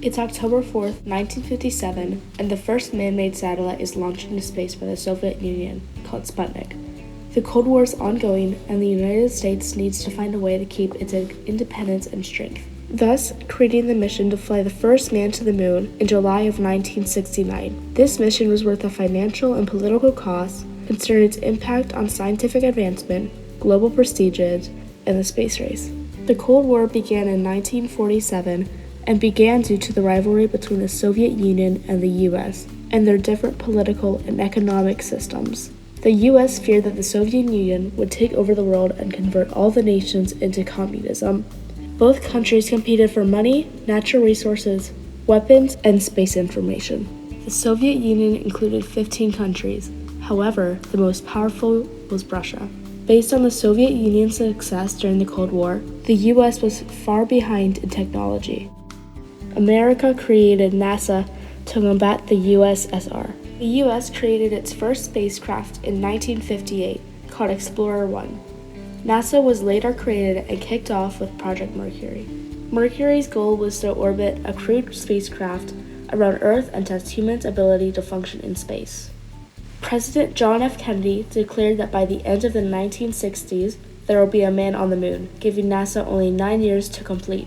It's October 4th, 1957, and the first man-made satellite is launched into space by the Soviet Union, called Sputnik. The Cold War is ongoing, and the United States needs to find a way to keep its independence and strength, thus creating the mission to fly the first man to the moon in July of 1969. This mission was worth the financial and political costs, considering its impact on scientific advancement, global prestige, and the space race. The Cold War began in 1947 and began due to the rivalry between the Soviet Union and the U.S. and their different political and economic systems. The U.S. feared that the Soviet Union would take over the world and convert all the nations into communism. Both countries competed for money, natural resources, weapons, and space information. The Soviet Union included 15 countries. However, the most powerful was Russia. Based on the Soviet Union's success during the Cold War, the U.S. was far behind in technology. America created NASA to combat the USSR. The U.S. created its first spacecraft in 1958, called Explorer 1. NASA was later created and kicked off with Project Mercury. Mercury's goal was to orbit a crewed spacecraft around Earth and test humans' ability to function in space. President John F. Kennedy declared that by the end of the 1960s, there will be a man on the moon, giving NASA only 9 years to complete.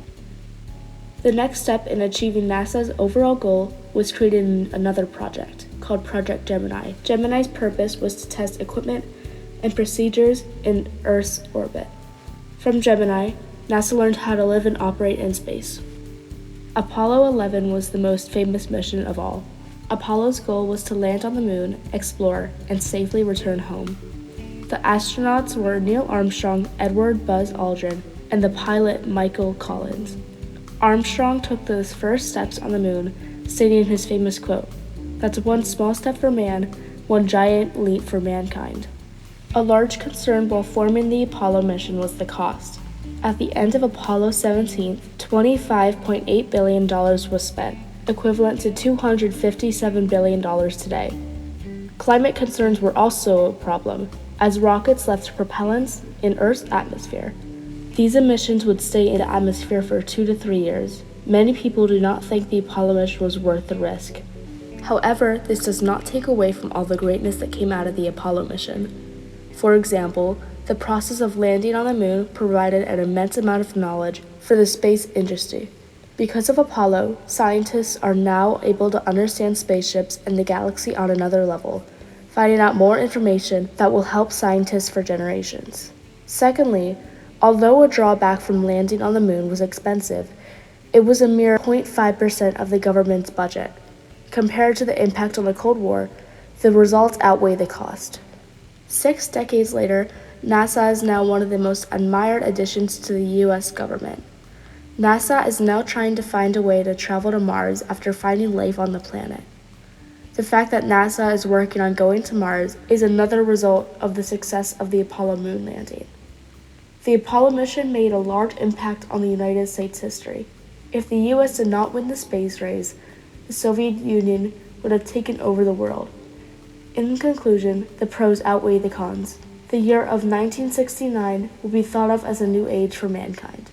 The next step in achieving NASA's overall goal was creating another project, called Project Gemini. Gemini's purpose was to test equipment and procedures in Earth's orbit. From Gemini, NASA learned how to live and operate in space. Apollo 11 was the most famous mission of all. Apollo's goal was to land on the moon, explore, and safely return home. The astronauts were Neil Armstrong, Edward Buzz Aldrin, and the pilot Michael Collins. Armstrong took the first steps on the moon, stating his famous quote, "That's one small step for man, one giant leap for mankind." A large concern while forming the Apollo mission was the cost. At the end of Apollo 17, $25.8 billion was spent, equivalent to $257 billion today. Climate concerns were also a problem, as rockets left propellants in Earth's atmosphere. These emissions would stay in the atmosphere for 2 to 3 years. Many people do not think the Apollo mission was worth the risk. However, this does not take away from all the greatness that came out of the Apollo mission. For example, the process of landing on the moon provided an immense amount of knowledge for the space industry. Because of Apollo, scientists are now able to understand spaceships and the galaxy on another level, finding out more information that will help scientists for generations. Secondly, although a drawback from landing on the moon was expensive, it was a mere 0.5% of the government's budget. Compared to the impact on the Cold War, the results outweigh the cost. 6 decades later, NASA is now one of the most admired additions to the U.S. government. NASA is now trying to find a way to travel to Mars after finding life on the planet. The fact that NASA is working on going to Mars is another result of the success of the Apollo moon landing. The Apollo mission made a large impact on the United States history. If the U.S. did not win the space race, the Soviet Union would have taken over the world. In conclusion, the pros outweigh the cons. The year of 1969 will be thought of as a new age for mankind.